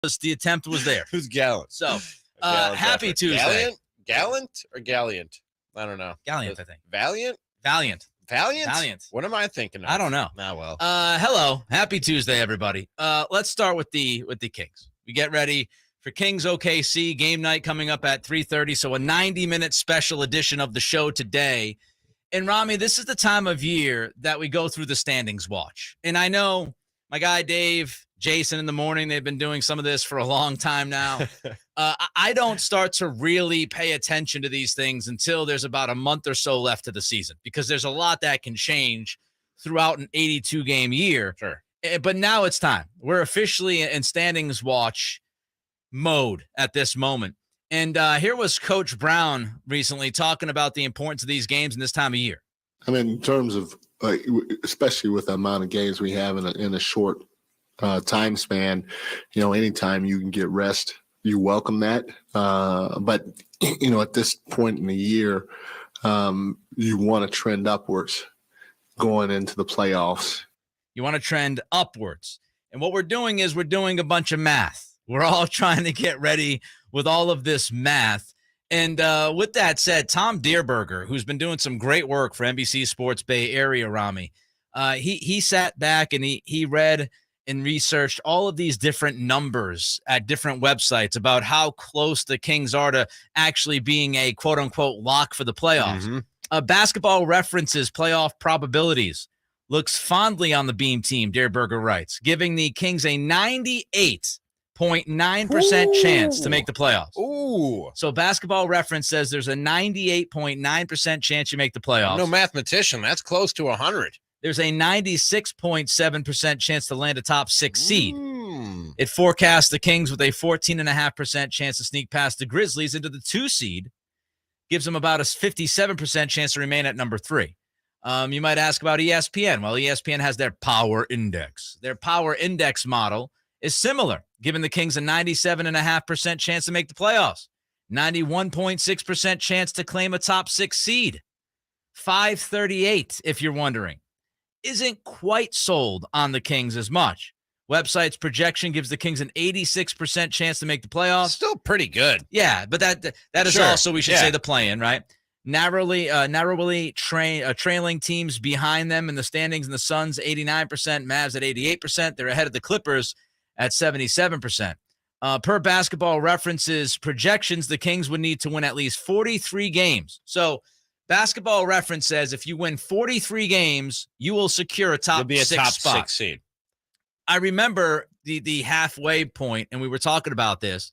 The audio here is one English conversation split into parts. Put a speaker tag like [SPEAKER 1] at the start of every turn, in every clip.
[SPEAKER 1] The attempt was there.
[SPEAKER 2] Who's gallant?
[SPEAKER 1] So, happy Tuesday.
[SPEAKER 2] Gallant or Galliant? I don't know.
[SPEAKER 1] Gallant, I think.
[SPEAKER 2] Valiant?
[SPEAKER 1] Valiant.
[SPEAKER 2] Valiant? What am I thinking of?
[SPEAKER 1] I don't know.
[SPEAKER 2] Ah, well.
[SPEAKER 1] Hello. Happy Tuesday, everybody. Let's start with the Kings. We get ready for Kings OKC game night coming up at 3:30. So a 90-minute special edition of the show today. And Ramie, this is the time of year that we go through the standings watch. And I know my guy Dave, Jason in the morning, they've been doing some of this for a long time now. I don't start to really pay attention to these things until there's about a month or so left of the season, because there's a lot that can change throughout an 82-game year.
[SPEAKER 2] Sure.
[SPEAKER 1] But now it's time. We're officially in standings watch mode at this moment. And here was Coach Brown recently talking about the importance of these games in this time of year.
[SPEAKER 3] I mean, in terms of, especially with the amount of games we have in a short time span, anytime you can get rest, you welcome that. But, at this point in the year, you want to trend upwards going into the playoffs.
[SPEAKER 1] You want to trend upwards. And what we're doing is we're doing a bunch of math. We're all trying to get ready with all of this math. And with that said, Tom Dierberger, who's been doing some great work for NBC Sports Bay Area, Ramie, he sat back and he read and researched all of these different numbers at different websites about how close the Kings are to actually being a quote-unquote lock for the playoffs.
[SPEAKER 2] Mm-hmm.
[SPEAKER 1] Basketball References playoff probabilities looks fondly on the Beam team, Dierberger writes, giving the Kings a 98.9% chance to make the playoffs.
[SPEAKER 2] Ooh.
[SPEAKER 1] So Basketball Reference says there's a 98.9% chance you make the playoffs.
[SPEAKER 2] I'm no mathematician. That's close to 100.
[SPEAKER 1] There's a 96.7% chance to land a top 6 seed. It forecasts the Kings with a 14.5% chance to sneak past the Grizzlies into the 2 seed. Gives them about a 57% chance to remain at number 3. You might ask about ESPN. Well, ESPN has their power index. Their power index model is similar, giving the Kings a 97.5% chance to make the playoffs, 91.6% chance to claim a top 6 seed, 538, if you're wondering. Isn't quite sold on the Kings as much. Website's projection gives the Kings an 86% chance to make the playoffs.
[SPEAKER 2] Still pretty good.
[SPEAKER 1] Yeah, but that is
[SPEAKER 2] Sure.
[SPEAKER 1] Also, we should say, the play-in, right? Narrowly trailing teams behind them in the standings, and the Suns 89%, Mavs at 88%. They're ahead of the Clippers at 77%. Per Basketball References projections, the Kings would need to win at least 43 games. So Basketball Reference says if you win 43 games, you will secure a top 6 spot.
[SPEAKER 2] 6 seed.
[SPEAKER 1] I remember the halfway point, and we were talking about this.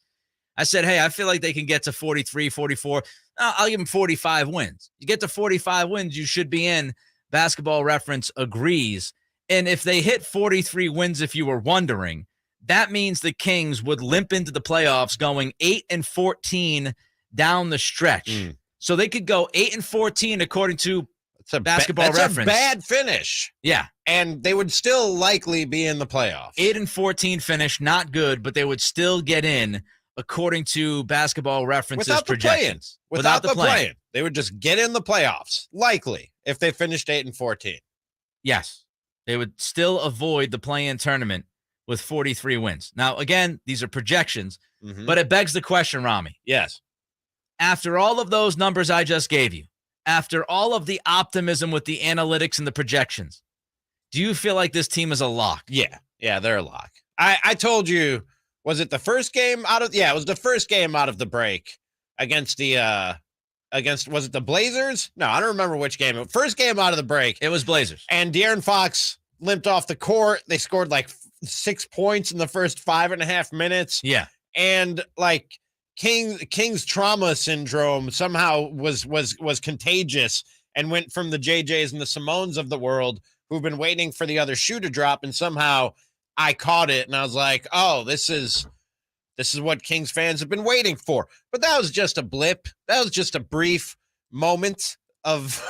[SPEAKER 1] I said, hey, I feel like they can get to 43, 44. I'll give them 45 wins. You get to 45 wins, you should be in. Basketball Reference agrees. And if they hit 43 wins, if you were wondering, that means the Kings would limp into the playoffs going 8-14 down the stretch. So they could go 8-14 according to Basketball Reference.
[SPEAKER 2] That's a bad finish.
[SPEAKER 1] Yeah.
[SPEAKER 2] And they would still likely be in the playoffs.
[SPEAKER 1] 8-14 finish, not good, but they would still get in according to Basketball Reference's projections.
[SPEAKER 2] Without the play-in. They would just get in the playoffs, likely, if they finished 8-14.
[SPEAKER 1] Yes. They would still avoid the play-in tournament with 43 wins. Now, again, these are projections, but it begs the question, Ramie.
[SPEAKER 2] Yes.
[SPEAKER 1] After all of those numbers I just gave you, after all of the optimism with the analytics and the projections, do you feel like this team is a lock?
[SPEAKER 2] Yeah, they're a lock. I told you, was it the first game out of? Yeah, it was the first game out of the break against was it the Blazers? No, I don't remember which game. First game out of the break.
[SPEAKER 1] It was Blazers.
[SPEAKER 2] And De'Aaron Fox limped off the court. They scored like 6 points in the first 5.5 minutes.
[SPEAKER 1] Yeah.
[SPEAKER 2] And like King's trauma syndrome somehow was contagious and went from the JJs and the Simones of the world who've been waiting for the other shoe to drop, and somehow I caught it and I was like, oh, this is what Kings fans have been waiting for. But that was just a blip. That was just a brief moment of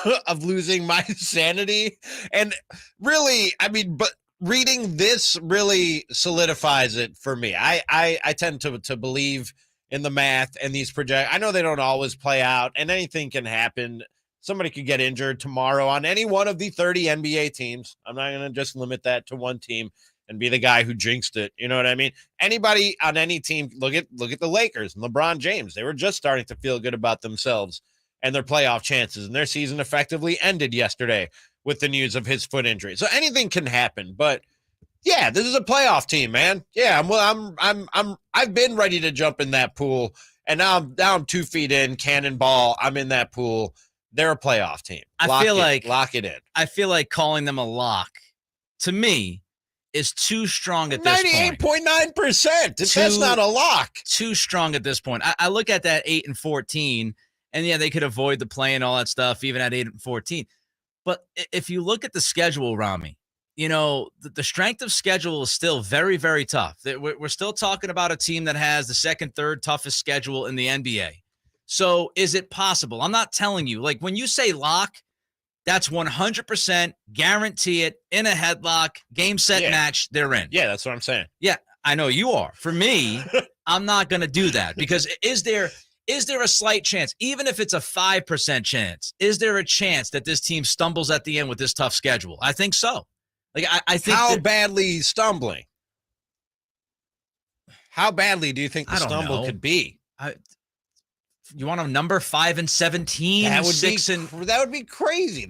[SPEAKER 2] losing my sanity. And really, I mean, but reading this really solidifies it for me. I tend to believe in the math and these projections. I know they don't always play out and anything can happen. Somebody could get injured tomorrow on any one of the 30 NBA teams. I'm not going to just limit that to one team. and be the guy who jinxed it. You know what I mean? Anybody on any team, look at the Lakers and LeBron James. They were just starting to feel good about themselves and their playoff chances, and their season effectively ended yesterday with the news of his foot injury. So anything can happen, but yeah, this is a playoff team, man. Yeah, I've been ready to jump in that pool, and now I'm 2 feet in, cannonball. I'm in that pool. They're a playoff team. Lock it in.
[SPEAKER 1] I feel like calling them a lock, to me, is too strong at this point.
[SPEAKER 2] 98.9%. That's not a lock.
[SPEAKER 1] Too strong at this point. I look at that 8-14, and yeah, they could avoid the play and all that stuff, even at 8-14. But if you look at the schedule, Ramie, you know, the strength of schedule is still very, very tough. We're still talking about a team that has the second, third toughest schedule in the NBA. So is it possible? I'm not telling you. Like, when you say lock, that's 100% guarantee it, in a headlock, game, set, match, they're in.
[SPEAKER 2] Yeah, that's what I'm saying.
[SPEAKER 1] Yeah, I know you are. For me, I'm not going to do that, because is there a slight chance, even if it's a 5% chance, is there a chance that this team stumbles at the end with this tough schedule? I think so. Like, I think.
[SPEAKER 2] How badly stumbling? How badly do you think the stumble could be?
[SPEAKER 1] You want a number 5-17?
[SPEAKER 2] That would be crazy.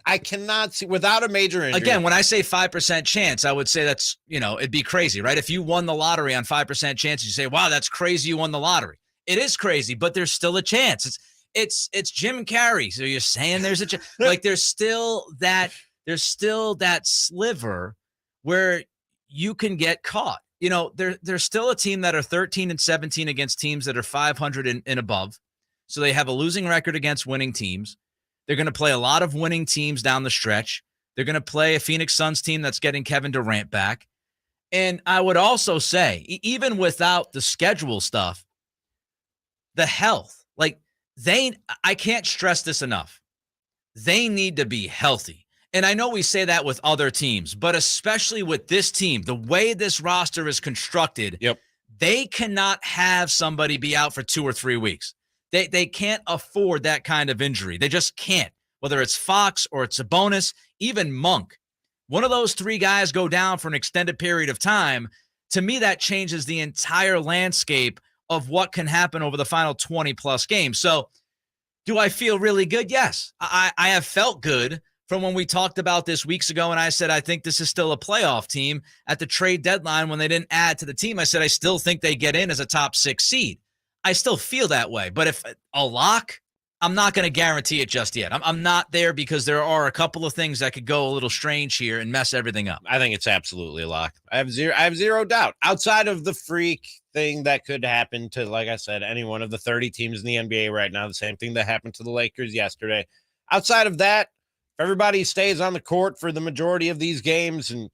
[SPEAKER 2] I cannot see without a major injury.
[SPEAKER 1] Again, when I say 5% chance, I would say that's, it'd be crazy, right? If you won the lottery on 5% chance, you say, wow, that's crazy, you won the lottery. It is crazy, but there's still a chance. It's Jim Carrey. So you're saying there's a chance. Like, there's still that sliver where you can get caught. There's still a team that are 13-17 against teams that are 500 and above. So they have a losing record against winning teams. They're going to play a lot of winning teams down the stretch. They're going to play a Phoenix Suns team that's getting Kevin Durant back. And I would also say, even without the schedule stuff, the health, I can't stress this enough. They need to be healthy. And I know we say that with other teams, but especially with this team, the way this roster is constructed, they cannot have somebody be out for 2 or 3 weeks. They can't afford that kind of injury. They just can't, whether it's Fox or it's Sabonis, even Monk. One of those 3 guys go down for an extended period of time. To me, that changes the entire landscape of what can happen over the final 20-plus games. So do I feel really good? Yes. I have felt good from when we talked about this weeks ago, and I said I think this is still a playoff team. At the trade deadline, when they didn't add to the team, I said I still think they get in as a top 6 seed. I still feel that way. But if a lock, I'm not going to guarantee it just yet. I'm not there, because there are a couple of things that could go a little strange here and mess everything up.
[SPEAKER 2] I think it's absolutely a lock. I have zero doubt. Outside of the freak thing that could happen to, like I said, any one of the 30 teams in the NBA right now, the same thing that happened to the Lakers yesterday. Outside of that, if everybody stays on the court for the majority of these games, and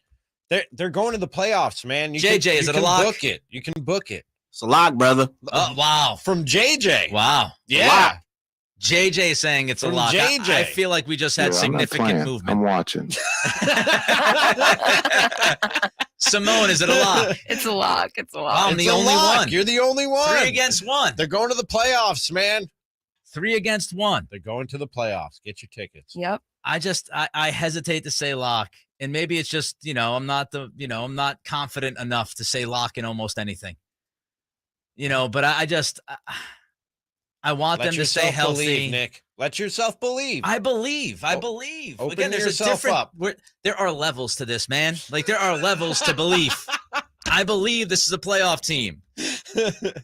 [SPEAKER 2] they're going to the playoffs, man.
[SPEAKER 1] Is it a lock?
[SPEAKER 2] Book it. You can book it.
[SPEAKER 4] It's a lock, brother.
[SPEAKER 1] Wow.
[SPEAKER 2] From JJ.
[SPEAKER 1] Wow.
[SPEAKER 2] Yeah.
[SPEAKER 1] JJ saying it's
[SPEAKER 2] From
[SPEAKER 1] a lock.
[SPEAKER 2] JJ.
[SPEAKER 1] I feel like we just had significant movement.
[SPEAKER 3] I'm watching.
[SPEAKER 1] Simone, is it a lock?
[SPEAKER 5] It's a lock. It's a lock.
[SPEAKER 1] I'm the only one.
[SPEAKER 2] You're the only one.
[SPEAKER 1] 3 against 1.
[SPEAKER 2] They're going to the playoffs, man.
[SPEAKER 1] 3 against 1.
[SPEAKER 2] They're going to the playoffs. Get your tickets.
[SPEAKER 5] Yep.
[SPEAKER 1] I hesitate to say lock, and maybe it's just, I'm not confident enough to say lock in almost anything, but I want them to stay healthy.
[SPEAKER 2] Believe, Nick. Let yourself believe.
[SPEAKER 1] I believe.
[SPEAKER 2] Open
[SPEAKER 1] Again, there's
[SPEAKER 2] yourself
[SPEAKER 1] a different,
[SPEAKER 2] up.
[SPEAKER 1] There are levels to this, man. Like, there are levels to belief. I believe this is a playoff team,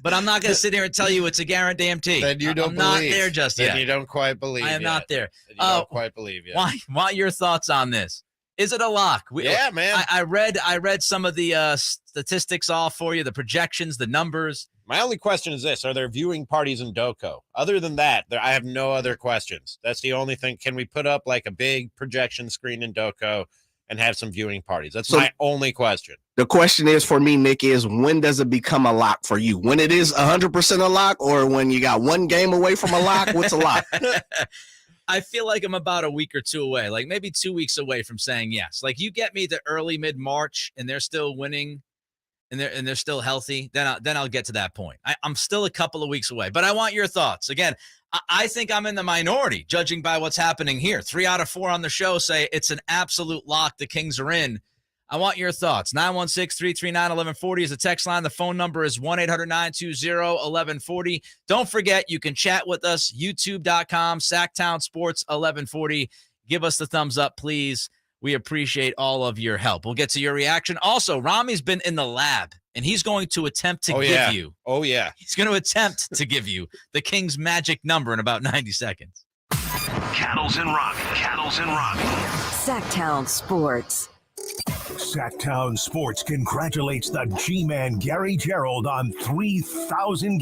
[SPEAKER 1] but I'm not going to sit here and tell you it's a guarantee.
[SPEAKER 2] Then you don't
[SPEAKER 1] I'm
[SPEAKER 2] believe.
[SPEAKER 1] not there just yet.
[SPEAKER 2] Then you don't quite believe.
[SPEAKER 1] I am not there.
[SPEAKER 2] Then you don't quite believe yet.
[SPEAKER 1] Why your thoughts on this? Is it a lock?
[SPEAKER 2] Yeah, man.
[SPEAKER 1] I read some of the statistics off for you, the projections, the numbers.
[SPEAKER 2] My only question is this: are there viewing parties in Doko? Other than that, I have no other questions. That's the only thing. Can we put up like a big projection screen in Doko and have some viewing parties? That's my only question.
[SPEAKER 4] The question is for me, Nick, is when does it become a lock for you? When it is 100% a lock, or when you got one game away from a lock? What's a lock?
[SPEAKER 1] I feel like I'm about a week or 2 away, like maybe 2 weeks away from saying yes. Like, you get me to early mid-March and they're still winning and they're still healthy, then I'll get to that point. I'm still a couple of weeks away, but I want your thoughts. Again, I think I'm in the minority, judging by what's happening here. 3 out of 4 on the show say it's an absolute lock. The Kings are in. I want your thoughts. 916-339-1140 is the text line. The phone number is 1-800-920-1140. Don't forget, you can chat with us, youtube.com, Sactown Sports 1140. Give us the thumbs up, please. We appreciate all of your help. We'll get to your reaction. Also, Ramie's been in the lab, and he's going to attempt to give you.
[SPEAKER 2] Oh, yeah.
[SPEAKER 1] He's going to attempt to give you the Kings' magic number in about 90 seconds.
[SPEAKER 5] Cattles and Ramie.
[SPEAKER 6] Sactown Sports.
[SPEAKER 5] Sactown Sports congratulates the G-Man Gary Gerald on 3,000 games.